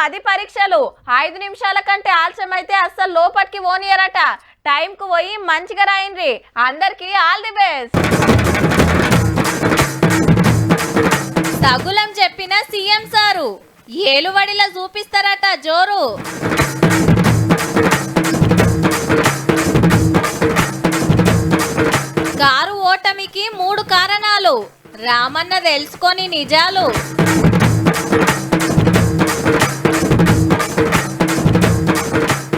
10 పరీక్షలు 5 నిమిషాల కంటే ఆలస్యమైతే అస్సలు లోపటికి పోనీయరట. టైంకు పోయి మంచిగా రాయండి. అందరికీ ఆల్ ది బెస్ట్. తగులం చెప్పిన సీఎం సారు ఏలువడిలా చూపిస్తారట జోరు. కారు ఓటమికి 3 కారణాలు, రామన్న తెలుసుకొని నిజాలు.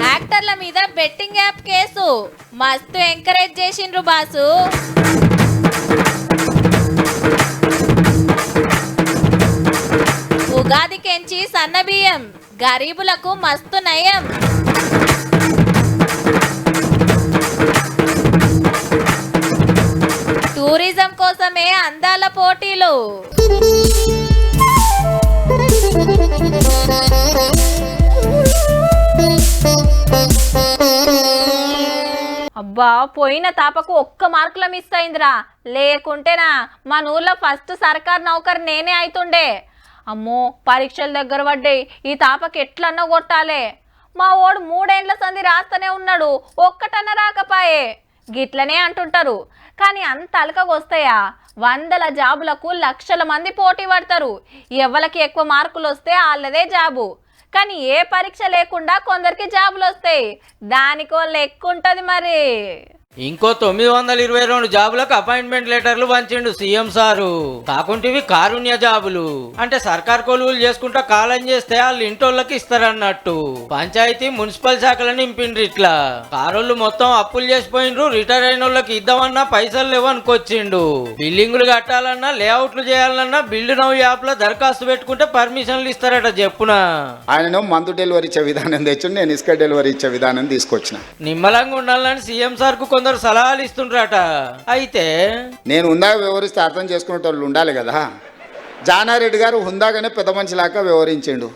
యాక్టర్ల మీద బెట్టింగ్ యాప్ కేసు మస్తు ఎంకరేజ్ చేసిండ్రు బాసు. ఉగాదికెంచి సన్నబియ్యం గరీబులకు మస్తు నయం. టూరిజం కోసమే అందాల పోటీలు. అబ్బా పోయిన తాపకు ఒక్క మార్కుల మిస్ అయిందిరా. లేకుంటేనా మన ఊర్లో ఫస్ట్ సర్కార్ నౌకర్ నేనే అవుతుండే. అమ్మో పరీక్షల దగ్గర పడ్డాయి, ఈ తాపకి ఎట్లన్నా కొట్టాలే. మా ఓడు 3 ఏండ్ల సంది రాస్తూనే ఉన్నాడు, ఒక్కటన్నా రాకపాయే. గిట్లనే అంటుంటారు కానీ అంత అలకగొస్తాయా? 100ల జాబులకు లక్షల మంది పోటీ పడతారు. ఎవరికి ఎక్కువ మార్కులు వస్తే వాళ్ళదే జాబు. కానీ ఏ పరీక్ష లేకుండా కొందరికి జాబులు వస్తాయి. దానికో లెక్క ఉంటుంది మరి. ఇంకో 922 జాబులకు అపాయింట్మెంట్ లెటర్లు పంచిండు సీఎం సారు. కాకుంటివి కారుణ్య జాబులు అంటే సర్కార్ కొలువులు చేసుకుంటా కాలం చేస్తే వాళ్ళు ఇంటోళ్ళకి ఇస్తారన్నట్టు. పంచాయతీ మున్సిపల్ శాఖలను నింపిండ్రు. ఇట్లా కారోళ్ళు మొత్తం అప్పులు చేసిపోయిండ్రు. రిటైర్ అయిన వాళ్ళకి ఇద్దామన్నా పైసలు లేవనుకొచ్చిండు. బిల్డింగులు కట్టాలన్నా లేఅవుట్లు చేయాలన్నా బిల్డ్ నౌ యాప్ లో దరఖాస్తు పెట్టుకుంటే పర్మిషన్లు ఇస్తారట. చెప్పున ఆయన మందు డెలివరీ ఇచ్చే విధానం తెచ్చి నేను ఇసుక డెలివరీ ఇచ్చే విధానం తీసుకొచ్చిన. నిమ్మలంగా ఉండాలని సీఎం సార్ కు కొందరు సలహాలు ఇస్తుండ్రట. అయితే నేను హుందాగా వ్యవహరిస్తే అర్థం చేసుకునే వాళ్ళు ఉండాలి కదా. జానారెడ్డి గారు హుందాగానే పెద్ద మనిషిలాగా వ్యవహరించిండు.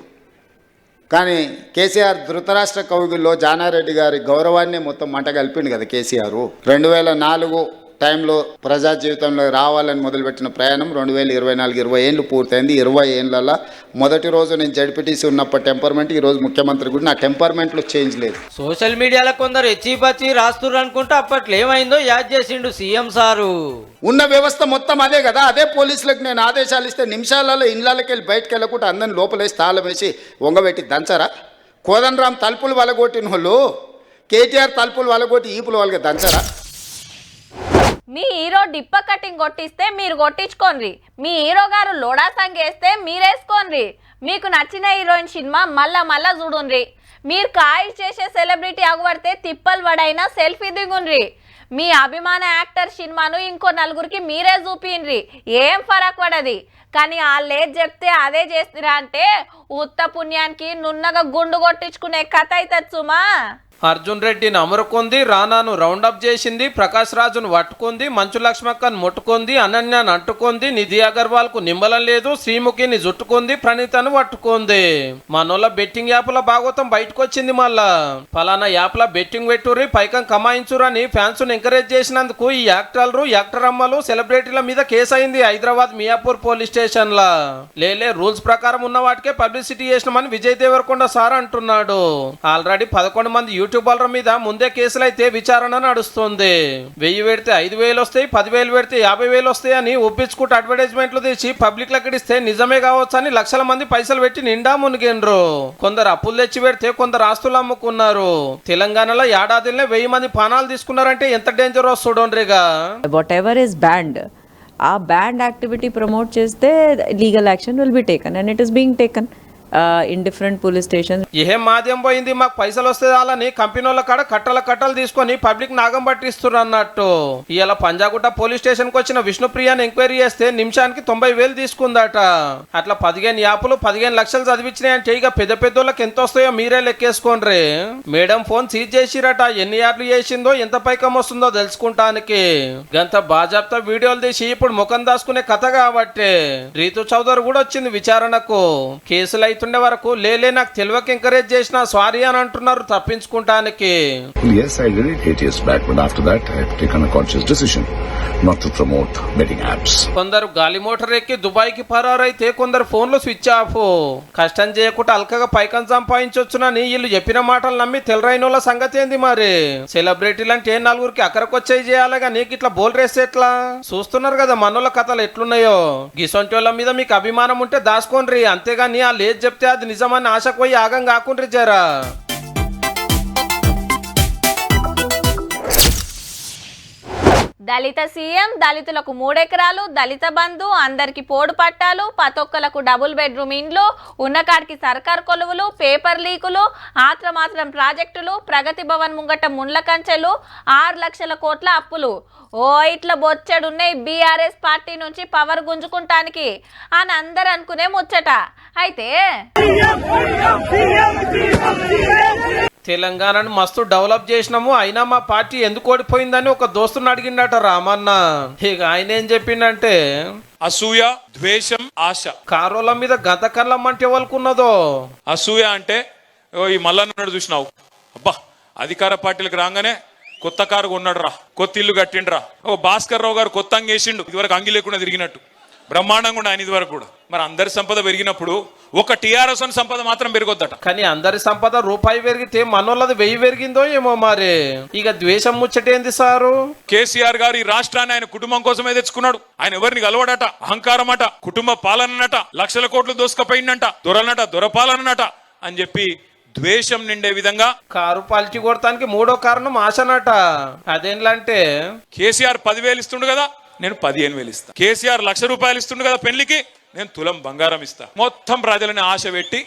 కానీ కేసీఆర్ ధృతరాష్ట్ర కౌగిల్లో జానారెడ్డి గారి గౌరవాన్ని మొత్తం మంట కలిపిండు కదా కేసీఆర్. 2004 టైంలో ప్రజా జీవితంలో రావాలని మొదలుపెట్టిన ప్రయాణం 2024 20 ఏళ్ళు పూర్తయింది. 20 ఏళ్ళలో మొదటి రోజు నేను జడ్పీటీసీ ఉన్నప్పుడు టెంపర్మెంట్, ఈ రోజు ముఖ్యమంత్రి కూడా నా టెంపర్మెంట్లో చేంజ్ లేదు. సోషల్ మీడియాలో కొందరు ఎచ్చిపచ్చి రాస్తున్నారు అనుకుంటే అప్పట్లో ఏమైందో యాద్ చేసిండు సీఎం సారు. ఉన్న వ్యవస్థ మొత్తం అదే కదా. అదే పోలీసులకు నేను ఆదేశాలు ఇస్తే నిమిషాలలో ఇళ్ళకి వెళ్ళి బయటకు వెళ్ళకుండా అందరిని లోపలేసి తాళం వేసి వంగబెట్టి దంచరా? కోదండరాం తలుపులు వలగొట్టిన వాళ్ళు కేటీఆర్ తలుపులు వలగొట్టి ఈపులు వాళ్ళకి దంచరా? మీ హీరో డిప్ప కటింగ్ కొట్టిస్తే మీరు కొట్టించుకోండి. మీ హీరో గారు లోడా సాంగ్ వేస్తే మీరేసుకోండి. మీకు నచ్చిన హీరోయిన్ సినిమా మళ్ళా చూడుండ్రి. మీరు కాయి చేసే సెలబ్రిటీ అగుపడితే తిప్పలు పడైనా సెల్ఫీ దిగుండ్రి. మీ అభిమాన యాక్టర్ సినిమాను ఇంకో నలుగురికి మీరే చూపిండ్రి. ఏం ఫరక్ పడది. కానీ వాళ్ళు ఏది చెప్తే అదే చేస్తురా అంటే ఉత్త పుణ్యానికి నున్నగా గుండు కొట్టించుకునే కథ అవుతుంది సుమా. అర్జున్ రెడ్డిని అమరుకుంది, రానాను రౌండప్ చేసింది, ప్రకాష్ రాజును పట్టుకుంది, మంచు లక్ష్మక్కను ముట్టుకుంది, అనన్యాను అంటుకుంది, నిధి అగర్వాల్ కు నిమ్మలం లేదు, శ్రీముఖిని జుట్టుకుంది, ప్రణీతను పట్టుకుంది. మనోళ్ళ బెట్టింగ్ యాప్ల భాగవతం బయటకు వచ్చింది. మళ్ళా ఫలానా యాప్ల బెట్టింగ్ పెట్టుర్రి పైకం కమాయించురని ఫ్యాన్స్ ఎంకరేజ్ చేసినందుకు ఈ యాక్టర్లు యాక్టర్ అమ్మలు సెలబ్రిటీల మీద కేసు అయింది హైదరాబాద్ మియాపూర్ పోలీస్ స్టేషన్ లా. లేలే రూల్స్ ప్రకారం ఉన్న వాటికే పబ్లిసిటీ చేసినామని విజయ్ దేవరకొండ సార్ అంటున్నాడు. ఆల్రెడీ 11 మంది యూట్యూబర్ల మీద ముందే కేసులైతే విచారణ నడుస్తుంది. 1000 పెడితే 5000 వస్తాయి, 10,000 పెడితే 50,000 వస్తాయి అని ఒప్పించుకుంటూ అడ్వర్టైజ్మెంట్లు తెచ్చి పబ్లిక్ లకిడిస్తే నిజమే కావచ్చు అని లక్షల మంది పైసలు పెట్టి నిండా మునిగినరు. కొందరు అప్పులు తెచ్చి పెడితే కొందరు ఆస్తులు అమ్ముకున్నారు. తెలంగాణలో ఏడాదిలో 1000 మంది పానాలు తీసుకున్నారంటే ఎంత డేంజర్ వస్తుండ్రిగా. వాట్ ఎవర్ ఇస్ బ్యాండ్, ఆ బ్యాండ్ యాక్టివిటీ ప్రమోట్ చేస్తే legal action will be taken and it is being taken in different police stations. ఏం మాధ్యం పోయింది, మాకు పైసలు వస్తే వాళ్ళని కంపెనీ వాళ్ళ కాడ కట్టలు తీసుకొని పబ్లిక్ నాగం పట్టిస్తున్నారు అన్నట్టు. ఇలా పంజాగుట్ట పోలీస్ స్టేషన్ కు వచ్చిన విష్ణుప్రియాని ఎంక్వైరీ చేస్తే నిమిషానికి 90,000 తీసుకుందట. అట్లా 15 యాప్లు 15 లక్షలు చదివించినాయంటే ఇక పెద్దోళ్ళకి ఎంత వస్తాయో మీరే లెక్కేసుకోండి. మేడం ఫోన్ సీజ్ చేసిరట. ఎన్ని యాప్లు చేసిందో ఎంత పైకం వస్తుందో తెలుసుకుంటానికి గంత బాజాప్తా వీడియోలు తీసి ఇప్పుడు ముఖం దాచుకునే కథ కాబట్టి రీతు చౌదరి కూడా వచ్చింది విచారణకు. కేసులైతే అవుతుండే వరకు లేలే నాకు తెలియక ఎంకరేజ్ చేసిన సారీ అని అంటున్నారు తప్పించుకుంటానికి. Yes, I did it 8 years back, but after that I have taken a conscious decision not to promote betting apps. కొందరు గాలి మోటార్ ఎక్కి దుబాయ్కి పరారైతే కొందరు ఫోన్లు స్విచ్ ఆఫ్. కష్టం చేయకుండా అల్కగా పైకం సంపాదించొచ్చునని వీళ్ళు చెప్పిన మాటలు నమ్మి తెలరైనోళ్ళ సంగతి ఏంది మరి? సెలబ్రిటీలు అంటే నలుగురికి అక్కడికొచ్చేయి చేయాలి కానీ ఇట్లా బోల్ రేస్తే ఎట్లా? చూస్తున్నారు కదా మనోళ్ళ కథలు ఎట్లున్నాయో. గిసొంటోళ్ళ మీద మీకు అభిమానం ఉంటే దాచుకోండి, అంతేగాని ఆ లేదు చెప్తే అది నిజమని ఆశకు పోయి ఆగం కాకుండ్రి జరా. దళిత సీఎం, దళితులకు 3 ఎకరాలు, దళిత బంధు, అందరికి పోడు పట్టాలు, పతొక్కలకు డబుల్ బెడ్రూమ్ ఇండ్లు, ఉన్నకాడికి సర్కార్ కొలువులు, పేపర్ లీకులు, ఆత్రమాత్రం ప్రాజెక్టులు, ప్రగతి భవన్ ముంగట ముండ్ల కంచెలు, 6 లక్షల కోట్ల అప్పులు. ఓ ఇట్లా బొచ్చెడున్నాయి బీఆర్ఎస్ పార్టీ నుంచి పవర్ గుంజుకుంటానికి అని అందరు అనుకునే ముచ్చట. అయితే తెలంగాణను మస్తు డెవలప్ చేసినాము, అయినా మా పార్టీ ఎందుకు ఓడిపోయిందని ఒక దోస్తుని అడిగిండట రామన్న. ఇక ఆయన ఏం చెప్పిండంటే, అసూయ, ద్వేషం, ఆశ. కారోల మీద గత కళ్ళం అంటే ఎవరుకున్నదో. అసూయ అంటే ఈ మల్లన్నాడు చూసినావు, అబ్బా అధికార పార్టీలకు రాగానే కొత్త కారు కొన్నాడు రా, కొత్త ఇల్లు కట్టిండ్రా. భాస్కర్ రావు గారు కొత్త అంగి వేసిండు, ఇదివరకు అంగి లేకుండా తిరిగినట్టు బ్రహ్మాండంగా ఉండే ఆయన ఇదివరకు కూడా. మరి అందరి సంపద పెరిగినప్పుడు ఒక టీఆర్ఎస్ సంపద మాత్రం పెరిగొద్దట. కానీ అందరి సంపద రూపాయి పెరిగితే మనోళ్ళది 1000 పెరిగిందో ఏమో మరి. ఇక ద్వేషం ముచ్చటేంది సారు? కేసీఆర్ గారు ఈ రాష్ట్రాన్ని ఆయన కుటుంబం కోసమే తెచ్చుకున్నాడు. ఆయన ఎవరిని కలవడట, అహంకారం అట, కుటుంబ పాలనట, లక్షల కోట్లు దోసుకపోయిందట, దొరలనట, దొరపాలనట అని చెప్పి ద్వేషం నిండే విధంగా కారు పల్చి కొడతానికి 3వ కారణం ఆశనట. అదేంటంటే కేసీఆర్ 10,000 ఇస్తుండు కదా, నేను 15,000 ఇస్తా. కేసీఆర్ 1,00,000 రూపాయలు ఇస్తుండు కదా పెళ్లికి, నేను తులం బంగారం ఇస్తా. మొత్తం ప్రజలని ఆశ పెట్టి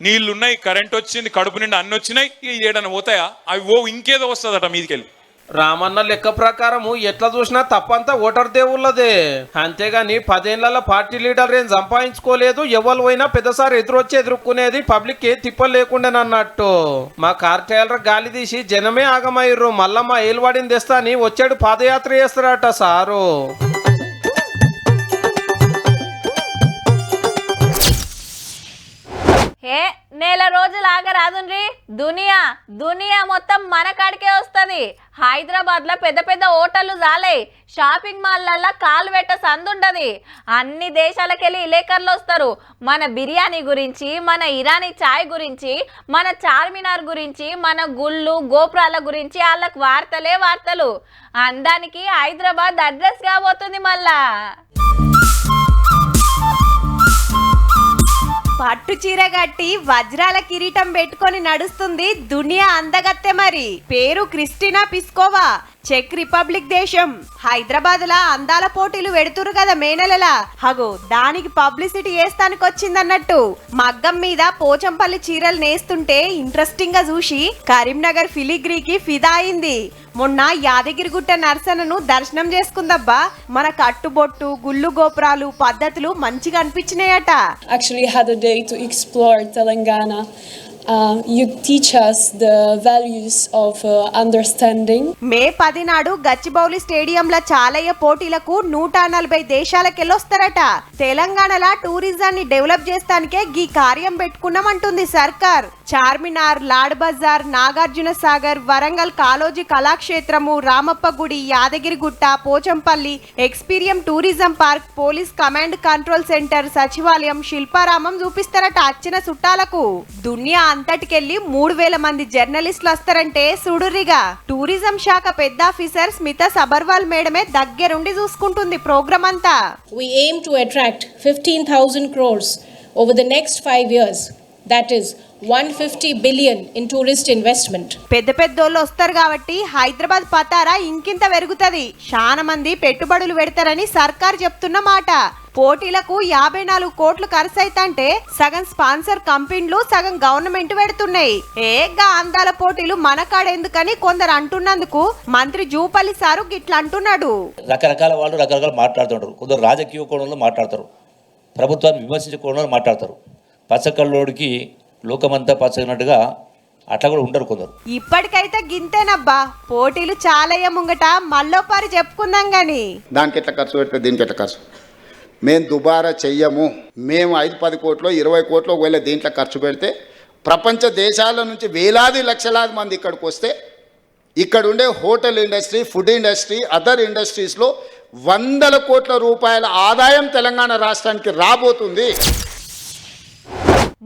నీళ్లున్నాయి, కరెంట్ వచ్చింది, కడుపు నిండా అన్ని వచ్చినాయి, ఇవి ఏడన్నా పోతాయా? అవి ఇంకేదో వస్తుందట మీదికెళ్ళి. రామన్న లెక్క ప్రకారము ఎట్లా చూసినా తప్పంతా ఓటర్ దేవుళ్ళదే. అంతేగాని 10 ఏళ్లలో పార్టీ లీడర్ ఏం సంపాదించుకోలేదు, ఎవరు పోయినా పెద్దసారి ఎదురొచ్చి ఎదుర్కొనేది పబ్లిక్ ఏ తిప్పలు లేకుండానన్నట్టు. మా కార్టైలర్ గాలి తీసి జనమే ఆగమయ్యారు, మళ్ళా మా ఏలువాడిని తెస్తా అని వచ్చాడు పాదయాత్ర చేస్తారట సారు. ఏ నెల రోజులు ఆగరాదుండ్రి, దునియా మొత్తం మన కాడికే వస్తుంది. హైదరాబాద్ లో పెద్ద పెద్ద హోటళ్లు జాలే, షాపింగ్ మాల్లల్లో కాలు పెట్ట సందుండది. అన్ని దేశాలకెళ్ళి ఇలేకర్లు వస్తారు. మన బిర్యానీ గురించి, మన ఇరానీ చాయ్ గురించి, మన చార్మినార్ గురించి, మన గుళ్ళు గోపురాల గురించి వాళ్ళకి వార్తలే వార్తలు. అందానికి హైదరాబాద్ అడ్రస్ కాబోతుంది మళ్ళా. పట్టు చీర కట్టి వజ్రాల కిరీటం పెట్టుకొని నడుస్తుంది దునియా అందగత్తె. మరి పేరు క్రిస్టినా పిస్కోవా, చెక్ రిపబ్లిక్ దేశం. హైదరాబాద్ లా అందాల పోటీలు పెడుతురు కదా మే నెలలా, హగో దానికి పబ్లిసిటీ చేస్తానికి వచ్చిందన్నట్టు. మగ్గం మీద పోచంపల్లి చీరలు నేస్తుంటే ఇంట్రెస్టింగ్ గా చూసి కరీంనగర్ ఫిలిగ్రీకి ఫిదా అయింది. మొన్న యాదగిరిగుట్ట నర్సనను దర్శనం చేసుకుందబ్బా. మన కట్టుబొట్టు, గుళ్ళు గోపురాలు, పద్ధతులు మంచిగా అనిపించినాయట. Actually had a day to explore Telangana. You teach us the values of understanding. మే 10 నాడు గచ్చిబౌలి స్టేడియంలో చాలయ్య పోటీలకు 140 దేశాలకెళ్ళొస్తారట. తెలంగాణలో టూరిజాన్ని డెవలప్ చేస్తానికే గీ కార్యం పెట్టుకున్నామంటుంది సర్కార్. చార్మినార్, లాడ్ బజార్, నాగార్జున సాగర్, వరంగల్ కాలోజీ కళాక్షేత్రము, రామప్ప గుడి, Yadagirigutta, Pochampally, Experium tourism park, police command control centre, సచివాలయం, శిల్పారామం చూపిస్తారట వచ్చిన చుట్టాలకు. దునియా అంతటికెళ్ళి 3,000 మంది జర్నలిస్టులు వస్తారంటే సుడురిగా. టూరిజం శాఖ పెద్ద ఆఫీసర్ స్మిత సబర్వాల్ మేడమే దగ్గరుండి చూసుకుంటుంది ప్రోగ్రామ్ అంతా. We aim to attract 15,000 crores over the next 5 years. That is 150 billion in tourist investment. పెద్ద పెద్దోళ్ళు వస్తారు కాబట్టి హైదరాబాద్ పతారా ఇంకింత పెరుగుతుంది. చాలా మంది పెట్టుబడులు పెడతారని సర్కార్ చెప్తున్న మాట. పోటీలకు 54 కోట్లు ఖర్చు అయితంటే సగం స్పాన్సర్ కంపెనీలు, సగం గవర్నమెంట్ పెడుతున్నాయి. ఏగా అందాల పోటీలు మన కాడెందుకని కొందరు అంటున్నందుకు మంత్రి జూపల్లి సారు గిట్లా అంటున్నాడు. రకరకాల వాళ్ళు రకరకాల మాట్లాడుతుంటారు. కొందరు రాజకీయ కోణంలో మాట్లాడతారు, ప్రభుత్వాన్ని విమర్శించే కోణంలో మాట్లాడతారు. పచ్చకల్లోడికి లోకమంతా పచ్చగినట్టుగా అట్లా కూడా ఉంటారు కొందరు. ఇప్పటికైతే గింతేనబ్బా, పోటీలు చాలయ్య ముంగట మళ్ళోపారి చెప్పుకుందాం గాని. దానికి ఎట్లా ఖర్చు పెడితే దీనికి ఎట్లా ఖర్చు. మేము దుబారా చెయ్యము. మేము 5-10 కోట్లు 20 కోట్లు ఒకవేళ దీంట్లో ఖర్చు పెడితే ప్రపంచ దేశాల నుంచి వేలాది లక్షలాది మంది ఇక్కడికి వస్తే ఇక్కడ ఉండే hotel industry, food industry, other ఇండస్ట్రీస్లో 100 కోట్ల రూపాయల ఆదాయం తెలంగాణ రాష్ట్రానికి రాబోతుంది.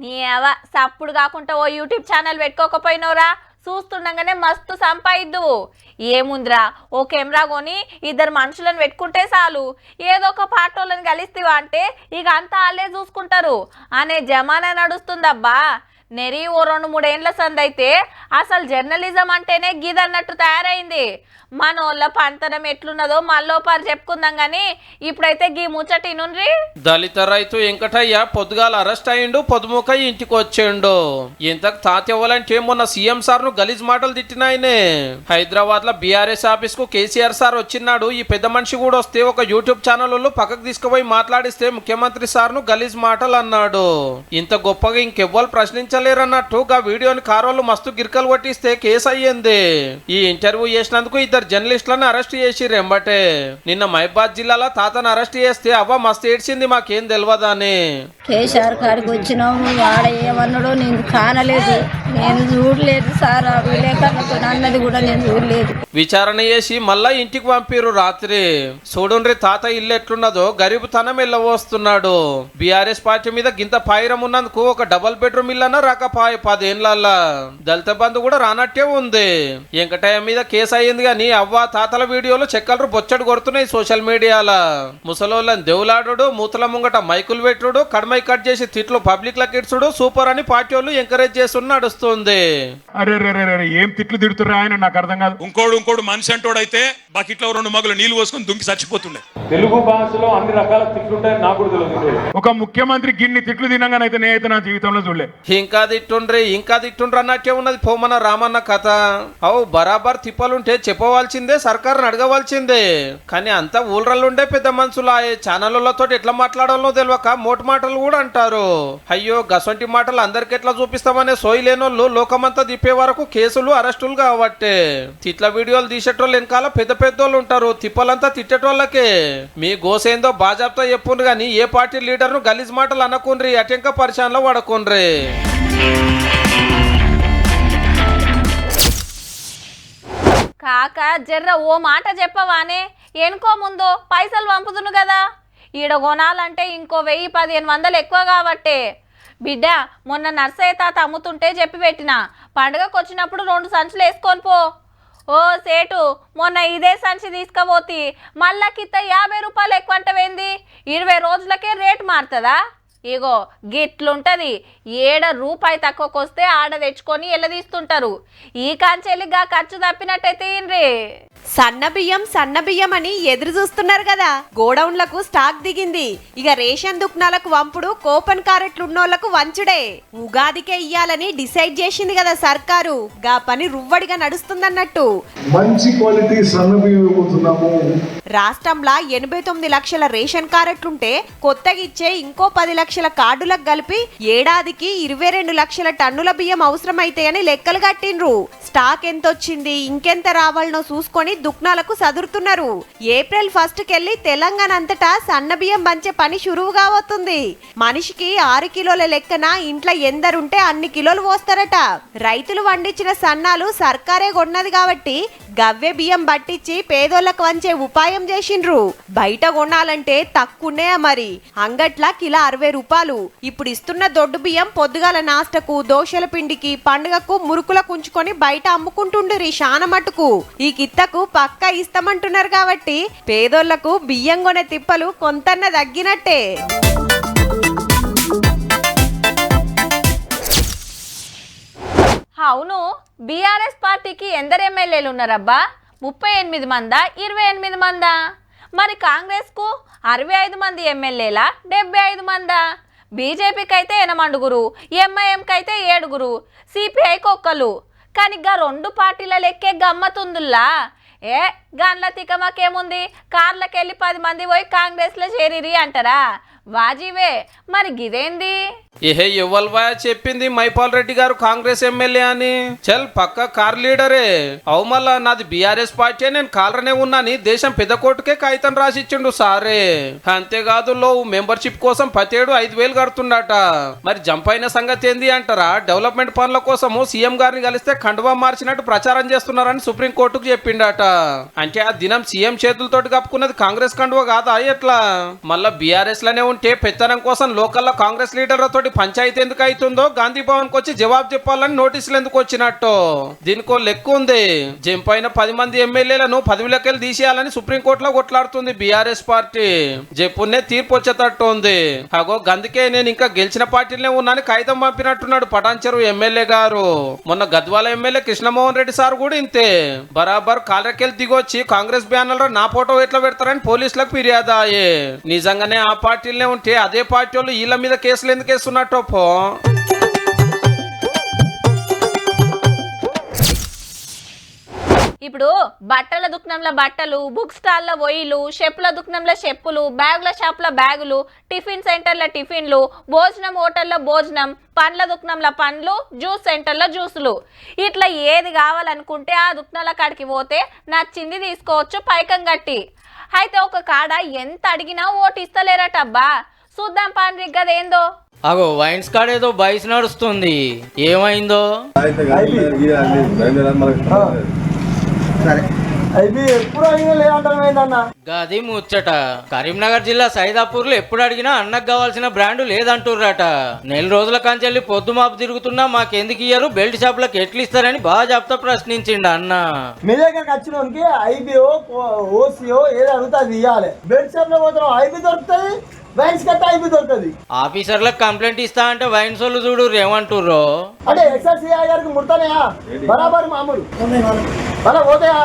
నీ అవ సప్పుడు కాకుండా ఓ యూట్యూబ్ ఛానల్ పెట్టుకోకపోయినోరా, చూస్తుండగానే మస్తు సంపాదిద్దు. ఏముందిరా, ఓ కెమెరా కొని 2 మనుషులను పెట్టుకుంటే చాలు, ఏదో ఒక పాటోళ్ళని కలిస్తేవా అంటే ఇక అంతా వాళ్ళే చూసుకుంటారు అనే జమానా నడుస్తుందబ్బా. నెరి ఓ 2-3 ఏండ్ల సందైతే అసలు జర్నలిజం అంటేనే గిదన్నట్టు తయారైంది. మనోళ్ళ పంతనం ఎట్లున్నదో మళ్ళోపారు చెప్పుకుందాం గాని ఇప్పుడైతే గీ ముచ్చటి నుండ్రి. దళిత రైతు వెంకటయ్య పొద్దుగాల అరెస్ట్ అయిండు, పొద్దుముక ఇంటికి వచ్చిండు. ఇంతకు తాతెవ్వాలంటే మొన్న సీఎం సార్ ను గలీజ్ మాటలు తిట్టినాయనే. హైదరాబాద్ లో బీఆర్ఎస్ ఆఫీస్ కు కేసీఆర్ సార్ వచ్చినాడు. ఈ పెద్ద మనిషి కూడా వస్తే ఒక యూట్యూబ్ ఛానల్ వాళ్ళు పక్కకు తీసుకుపోయి మాట్లాడిస్తే ముఖ్యమంత్రి సార్ ను గలీజ్ మాటలు అన్నాడు. ఇంత గొప్పగా ఇంకెవ్వరు ప్రశ్నించలేరన్నట్టు గా వీడియోని కారోళ్ళు మస్తు గిరికలు కొట్టిస్తే కేసు అయ్యింది. ఈ ఇంటర్వ్యూ చేసినందుకు 2 జర్నలిస్టులను అరెస్ట్ చేసి రెంబటే. నిన్న మహబాద్ జిల్లాలో తాతను అరెస్ట్ చేస్తే అవ్వ మస్తు ఏడ్చింది, మాకేం తెలియదని. కేసీఆర్ కాడికి వచ్చినాము, వాడ ఏమన్నాడో నేను కానలేదు, నేను చూడలేదు సార్, ఆ విలేకరులతో అన్నది కూడా నేను చూడలేదు. విచారణ చేసి మళ్ళా ఇంటికి పంపిరు రాత్రి. చూడుండ్రి తాత ఇల్లు ఎట్లున్నదో, గరీబుతనం వెళ్ళవస్తున్నాడు. బీఆర్ఎస్ పార్టీ మీద గింత పాయిరం ఉన్నందుకు ఒక డబుల్ బెడ్రూమ్ ఇల్లన్నా రాకపాయ 10 ఏళ్ళ. దళిత బంధు కూడా రానట్టే ఉంది. వెంకటయ్య మీద కేసు అయ్యింది గాని అవ్వ తాతల వీడియోలు చెక్కలు బొచ్చడు కొడుతున్నాయి సోషల్ మీడియాలో. ముసలోళ్ళని దేవులాడు, మూతల ముంగట మైకులు పెట్టుడు, కడమై కట్ చేసి తిట్లు పబ్లిక్ లకు ఇడ్చుడు సూపర్ అని పార్టీ వాళ్ళు ఎంకరేజ్ చేస్తున్న నడుస్తుంది. అరే ఏం తిట్లు తిడుతుర్రా ఆయన, నాకు అర్థం కాదు. ఇంకోడు మనిషి అంటోడైతే బకెట్లో 2 మగులు నీళ్లు పోసుకొని దుంకి చచ్చిపోతుండే. తెలుగు భాషలో అన్ని రకాల తిట్లు ఉంటాయని నాకు కూడా తెలియదు. ఒక ముఖ్యమంత్రి గిన్ని తిట్లు తినగానైతే నేనైతే నా జీవితంలో చూడలే. ఇంకా తిట్టుండ్రి అన్నట్టే ఉన్నది పోమన రామన్న కథ. అవు బరాబర్ తిప్పలుంటే చెప్పవలసిందే, సర్కారుని అడగవలసిందే. కానీ అంతా ఊళ్ళల్లో పెద్ద మనుషులు ఆ ఛానళ్లతో ఎట్లా మాట్లాడాలో తెలియక మోటు మాటలు కూడా అంటారు. అయ్యో గసంటి మాటలు అందరికి ఎట్లా చూపిస్తామనే సోయి లేనోళ్ళు లోకమంతా తిప్పే వరకు కేసులు అరెస్టులు కాబట్టే. తిట్ల వీడియోలు తీసేటోళ్ళు వెనకాల పెద్ద పెద్దోళ్ళు ఉంటారు, తిప్పలంతా తిట్టేటోళ్ళకే. మీ గోసేందో బాజాబ్తా చెప్పుండ్రు గాని ఏ పార్టీ లీడర్ను గలీజ్ మాటలు అనకుండ్రి, అటెంక పరిశాన్లో పడకుండ్రి. కాక జర్ర ఓ మాట చెప్పవానే, ఎనుకో ముందో పైసలు పంపుతును కదా, ఈడ కొనాలంటే ఇంకో 1000-1500 ఎక్కువ కాబట్టే. బిడ్డ మొన్న నర్సయ్య తాత అమ్ముతుంటే చెప్పి పెట్టిన, పండుగకు వచ్చినప్పుడు 2 సంచులు వేసుకొని పో. ఓ సేటు మొన్న ఇదే సంచి తీసుకపోతే మళ్ళా కిత్త 50 రూపాయలు ఎక్కువ అంటవేంది, 20 రోజులకే రేటు మారుతుందా? ఇగో గిట్లుంటది, 7 రూపాయి తక్కువకి వస్తే ఆడ తెచ్చుకొని ఎల్లదీస్తుంటారు. ఈ కాంచెలిగా ఖర్చు తప్పినట్టయితే ఏంరి. సన్న బియ్యం అని ఎదురు చూస్తున్నారు కదా, గోడౌన్లకు స్టాక్ దిగింది. ఇక రేషన్ దుకాణాలకు వంపుడు, కూపన్ కారెట్లున్నోళ్లకు వంచుడే. ఉగాదికే ఇయ్యాలని డిసైడ్ చేసింది కదా సర్కారు, గా పని రువ్వడిగా నడుస్తుందన్నట్టు. మంచి క్వాలిటీ సన్న బియ్యం ఇవ్వబోతున్నాము. రాష్ట్రంలో 89 లక్షల రేషన్ కార్డులుంటే కొత్తగా ఇచ్చే ఇంకో 10 లక్షల కార్డులకు కలిపి ఏడాదికి 22 లక్షల టన్నుల బియ్యం అవసరమైతాయని లెక్కలు కట్టిండ్రు. స్టాక్ ఎంత వచ్చింది, ఇంకెంత రావాలనో చూసుకొని దుకాణాలకు సదురుతున్నారు. ఏప్రిల్ 1 కెళ్ళి తెలంగాణ అంతటా సన్న బియ్యం పంచే పని షురువుగా అవుతుంది. మనిషికి 6 కిలోల లెక్కన ఇంట్లో ఎందరుంటే అన్ని కిలోలు పోస్తారట. రైతులు వండించిన సన్నాలు సర్కారే కొన్నది కాబట్టి గవ్వే బియ్యం పట్టించి పేదోళ్లకు వంచే ఉపాయం చేసిండ్రు. బయట కొనాలంటే తక్కువనే మరి, అంగట్ల కిలో 60 రూపాయలు. ఇప్పుడు ఇస్తున్న దొడ్డు బియ్యం పొద్దుగాల నాష్టకు, దోశల పిండికి, పండుగకు మురుకులకు ఉంచుకొని బయట అమ్ముకుంటుండ్రి శాన మట్టుకు. ఈ కిత్తకు పక్కా ఇస్తామంటున్నారు కాబట్టి పేదోళ్లకు బియ్యం కొనే తిప్పలు కొంతన్న తగ్గినట్టే. అవును, బీఆర్ఎస్ పార్టీకి ఎందరు ఎమ్మెల్యేలు ఉన్నారబ్బా? 38 మందా, 28 మందా? మరి కాంగ్రెస్కు 65 మంది ఎమ్మెల్యేలా, 75 మందా? బీజేపీకి అయితే 8, ఎంఐఎంకి అయితే 7, సిపిఐకి 1. కానీ గా 2 పార్టీల లెక్కే గమ్మతుందుల్లా. గన్ల తికమకేముంది, కార్లకెళ్ళి 10 మంది పోయి కాంగ్రెస్లో చేరిరి అంటారా? వాజీవే మరి గిదేంది? ఏహే ఎవ్వల్వా చెప్పింది మైపాల్ రెడ్డి గారు కాంగ్రెస్ ఎమ్మెల్యే అని? చల్ పక్క కార్ లీడరే. అవు మళ్ళా నాది బీఆర్ఎస్ పార్టీ, నేను కాలరనే ఉన్నాని దేశం పెద్ద కోర్టుకే కాగితం రాసిచ్చిండు సారే. అంతేకాదు లో మెంబర్షిప్ కోసం ప్రతేడు 5,000 కడుతుండట. మరి జంప్ అయిన సంగతి ఏంది అంటారా? డెవలప్మెంట్ పనుల కోసము సీఎం గారిని కలిస్తే కండువా మార్చినట్టు ప్రచారం చేస్తున్నారని సుప్రీంకోర్టుకు చెప్పిండట. అంటే ఆ దినం సీఎం చేతులతోటి కప్పుకున్నది కాంగ్రెస్ కండువా కాదా ఎట్లా? మళ్ళా బీఆర్ఎస్ లోనే ఉంటే పెత్తనం కోసం లోకల్లో కాంగ్రెస్ లీడర్లతో పంచాయతీ ఎందుకు అవుతుందో గాంధీ భవన్ కు వచ్చి జవాబు చెప్పాలని నోటీసులు ఎందుకు వచ్చినట్టు దీనికో లెక్క ఉంది. జంప్ అయిన 10 మంది ఎమ్మెల్యేలను పదవిలోకి తీసేయాలని సుప్రీంకోర్టులో కొట్లాడుతుంది బీఆర్ఎస్ పార్టీ. జప్పునే తీర్పు వచ్చేటట్టు ఉంది. అగో గందుకే నేను ఇంకా గెలిచిన పార్టీలనే ఉన్నాను కాగితం పంపినట్టున్నాడు పటాన్చెరు ఎమ్మెల్యే గారు. మొన్న గద్వాల ఎమ్మెల్యే కృష్ణమోహన్ రెడ్డి సార్ కూడా ఇంతే. బరాబర్ కాలరెక్కెళ్ళి దిగొచ్చి కాంగ్రెస్ బ్యానర్లో నా ఫోటో ఎట్లా పెడతారని పోలీసులకు ఫిర్యాదు అయ్యే. నిజంగానే ఆ పార్టీలనే ఉంటే అదే పార్టీ వాళ్ళు వీళ్ళ మీద కేసులు ఎందుకు వేస్తున్నట్టు? ఇప్పుడు బట్టల దుకాణంలో బట్టలు, బుక్ స్టాల్లో ఒయిలు, చెప్పుల దుకాణంలో చెప్పులు, బ్యాగుల షాప్ల బ్యాగులు, టిఫిన్ సెంటర్ల టిఫిన్లు, భోజనం హోటల్లో భోజనం, పండ్ల దుకాణంలో పండ్లు, జ్యూస్ సెంటర్లో జ్యూసులు, ఇట్లా ఏది కావాలనుకుంటే ఆ దుకాణాల కాడికి పోతే నచ్చింది తీసుకోవచ్చు పైకం కట్టి. అయితే ఒక కాడ ఎంత అడిగినా ఓటు ఇస్తలేరటబ్బా. చూద్దాం పాండ్రి గదేందో. అగో వైన్స్ కాడేదో బైస్ నడుస్తుంది, ఏమైందో? గది ముచ్చట. కరీంనగర్ జిల్లా సైదాపూర్ లో ఎప్పుడు అడిగినా అన్నకు కావాల్సిన బ్రాండ్ లేదంటుర్రట. నెల రోజుల కంచెల్లి పొద్దు మాపు తిరుగుతున్నా మాకెందుకు ఇయ్యరు, బెల్ట్ షాపులకు ఎట్లు ఇస్తారని బాగా చెప్తా ప్రశ్నించిండు అన్న. మీ దగ్గరకు వచ్చినోనికి ఐబీఓ ఓసీఓ ఏదో అడుగుతుంది ఇవ్వాలి. బెల్ట్ షాప్ లో పోతాం ఐబీ దొరుకుతుంది, వైన్స్ కట్ట ఐబీ దొరుకుతుంది. ఆఫీసర్లకు కంప్లైంట్ ఇస్తా అంటే వైన్స్ వాళ్ళు చూడు ఏమంటుర్రో. అంటే ఎక్సైజ్ గారికి ముడతానయా బరాబర్ మామూలు మళ్ళా పోతాయా?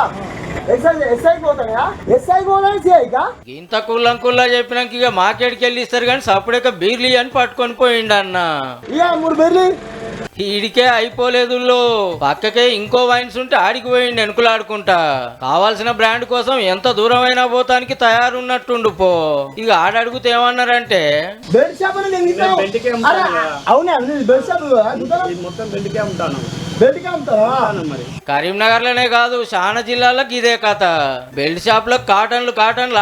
ఇంత కుల్లంకుల్లా చెప్పినాక ఇక మార్కెట్కి వెళ్ళి ఇస్తారు కానీ సపరేట్గా బీర్లీ అని పట్టుకొని పోయిండు అన్న. 3 బీర్లీ ఈడికే అయిపోలేదు, పక్కకే ఇంకో వైన్స్ ఉంటే ఆడికి పోయిండు ఎనుకులాడుకుంటా. కావాల్సిన బ్రాండ్ కోసం ఎంత దూరమైనా పోతానికి తయారున్నట్టుండు పో. ఇక ఆడడుగుతే ఏమన్నారంటే కరీంనగర్ లోనే కాదు చాలా జిల్లాలకు ఇదే కథ. బెల్ట్ షాప్ లో కాటన్లు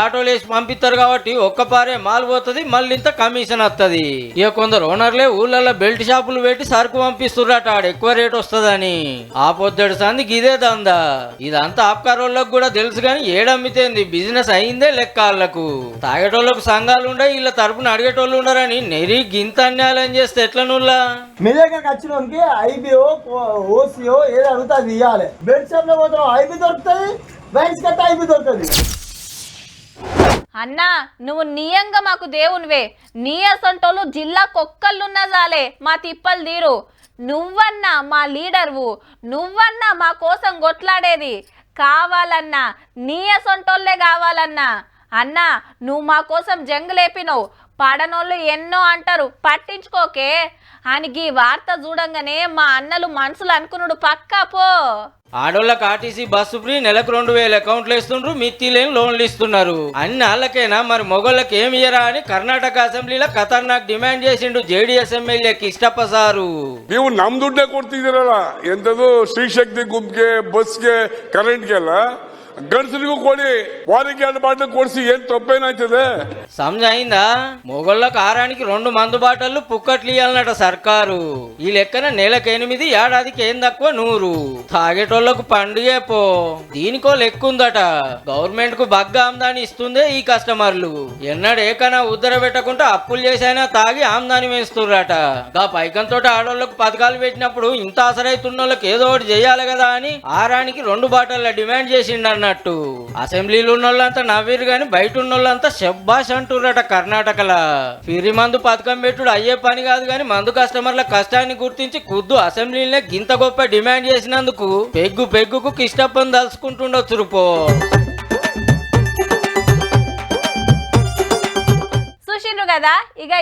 ఆటోలు వేసి పంపిస్తారు కాబట్టి ఒక్కపారే మాల్ పోతుంది, మళ్ళీ ఇంత కమిషన్ వస్తుంది. ఇక కొందరు ఓనర్లే ఊళ్ళల్లో బెల్ట్ షాపులు పెట్టి సరుకు పంపిస్తుర్రట ఆడ ఎక్కువ రేట్ వస్తుందని. ఆ పొద్దుడు సందికి ఇదే దందా. ఇదంతా ఆప్కారోళ్ళకు కూడా తెలుసు కానీ ఏడమ్మితేంది బిజినెస్ అయిందే లెక్క. వాళ్ళకు తాగేటోళ్ళకు సంఘాలు ఉండే, వీళ్ళ తరపున అడిగేటోళ్ళు ఉండరని నెరి గింత అన్యాయం చేస్తే ఎట్లా నుల్లా? మీ దగ్గరకు వచ్చినోనికి ఐబీఓ ఓసీఓ ఏదో అడుగుతుంది ఇవ్వాలి. బెల్ట్ షాప్ లో పోతాం ఐబీ దొరుకుతుంది, వైన్స్ కట్ట ఐబీ దొరుకుతుంది. అన్నా నువ్వు నియంగా మాకు దేవునివే. నీ అసంటోళ్ళు జిల్లాకొక్కళ్ళున్నా చాలే మా తిప్పలు తీరు. నువ్వన్నా మా లీడర్వు, నువ్వన్నా మా కోసం కొట్లాడేది. కావాలన్నా నీ అసంటోళ్ళే కావాలన్నా. అన్నా నువ్వు మా కోసం జంగులేపినవు. పడనోళ్ళు ఎన్నో అంటారు, పట్టించుకోకే అని ఈ వార్త చూడంగానే మా అన్నలు మనసులు అనుకున్నాడు పక్కా పో. ఆడోళ్ళకి ఆర్టీసీ బస్సు ఫ్రీ, నెలకు 2,000 అకౌంట్లు ఇస్తుండ్రు, మిత్తిలేని లోన్లు ఇస్తున్నారు. అన్ని వాళ్ళకేనా మరి మొగోళ్ళకి ఏమి ఇయ్యరా అని కర్ణాటక అసెంబ్లీలో ఖతర్నాక్ డిమాండ్ చేసిండు జేడీఎస్ ఎమ్మెల్యే కిష్టప్ప సారు. ನೀವು ನಮ್ ದುಡ್ಡೇ ಕೊಡ್ತಿದ್ದೀರಲ್ಲ, ಎಂತದು ಶ್ರೀಶಕ್ತಿ ಗುಂಪ್ಗೆ ಬಸ್ಗೆ ಕರೆಂಟ್ಗೆಲ್ಲ ಗಂಡಸರಿಗೂ ಕೊಡಿ, ವಾರಿಗೆ 2 ಬಾಟಲ್ ಕೊಡಿಸಿ, ಏನ್ ತಪ್ಪೇನಾಯ್ತದೆ? సమజైందా? మొగోళ్ళకు ఆరానికి 2 మందు బాటలు పుక్కట్లు ఇయ్యాలన్నట సర్కారు. ఈ లెక్కన నెలకు 8, ఏడాదికి ఏం తక్కువ 100. తాగేటోళ్లకు పండుగే పో. దీనికో లెక్క ఉందట. గవర్నమెంట్ కు బగ్గా ఆమ్దాని ఇస్తుందే ఈ కస్టమర్లు. ఎన్నడు ఏకనా ఉద్దర పెట్టకుండా అప్పులు చేసైనా తాగి ఆమ్దాని వేస్తుర్రట. గా పైకంతో ఆడోళ్లకు పథకాలు పెట్టినప్పుడు ఇంత ఆసరైతున్నోళ్ళకి ఏదో ఒకటి చెయ్యాలి కదా అని ఆరానికి 2 బాటల డిమాండ్ చేసిండన్న. అసెంబ్లీలో ఉన్నోళ్ళంతా నవ్వీరు గాని బయట ఉన్నోళ్ళంతా శబ్బాష్ అంటుర్రట. కర్ణాటకలా ఫిరి మందు పథకం పెట్టుడు అయ్యే పని కాదు గాని మందు కస్టమర్ల కష్టాన్ని గుర్తించి ఖుద్దు అసెంబ్లీనే గింత గొప్ప డిమాండ్ చేసినందుకు పెగ్గుకు కిష్టప్పని దలుచుకుంటుండొచ్చు పో. చూసిండ్రు కదా, ఇక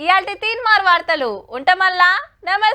ఇయాల్టి 3 వార్తలు ఉంటా మళ్ళా. నమస్తే.